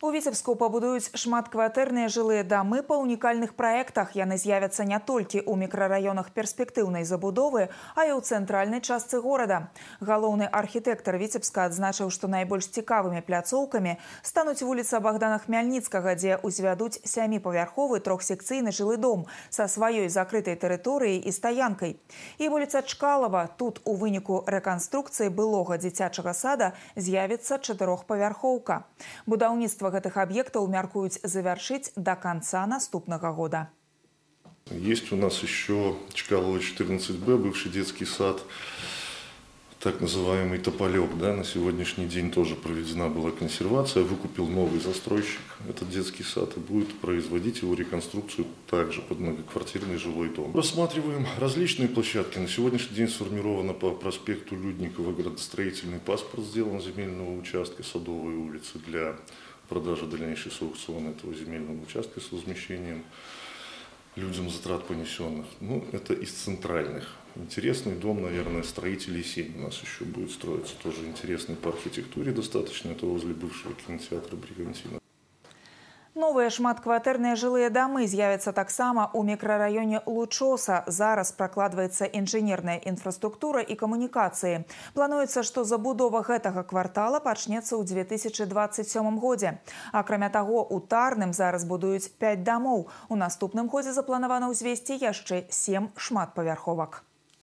У Віцебску пабудуюць шматкватэрныя жылыя дамы па унікальных праектах. Яны з'явяцца не толькі ў мікрараёнах перспектыўнай забудовы, а і ў цэнтральнай частцы горада. Галоўны архітэктар Віцебска адзначыў, што найбольш цікавымі пляцоўкамі стануць вуліца Богдана Хмяльніцкага, дзе узвядуць 7павярховы трохсекцыйны жылы дом са сваёй закрытай тэрыторыяй і стаянкай. І вуліца Чкалова. Тут у выніку рэканструкцыі былога дзіцячага сада з'явіцца 4павярхоўка. Будаўніцтва гэтых объектов мяркуюць завершить до конца наступного года. Есть у нас еще Чкалова 14Б, бывший детский сад, так называемый Тополек. Да, на сегодняшний день тоже проведена была консервация, выкупил новый застройщик этот детский сад и будет производить его реконструкцию также под многоквартирный жилой дом. Рассматриваем различные площадки. На сегодняшний день сформировано по проспекту Людникова градостроительный паспорт, сделан земельного участка Садовой улицы для продажи дальнейшей с аукциона этого земельного участка с возмещением людям затрат понесенных. Ну, это из центральных. Интересный дом, наверное, строителей 7 у нас еще будет строиться. Тоже интересный по архитектуре достаточно. Это возле бывшего кинотеатра Бригантина. Новыя шматкватэрныя жылыя дамы з'явяцца таксама ў мікрараёне Лучоса. Зараз пракладваецца інжынерная інфраструктура і камунікацыі. Плануецца, што забудова гэтага квартала пачнецца ў 2027 годзе. Акрамя таго, у Тарным зараз будуюць 5 дамоў. У наступным годзе запланавана ўзвесці яшчэ 7 шматпавярховак.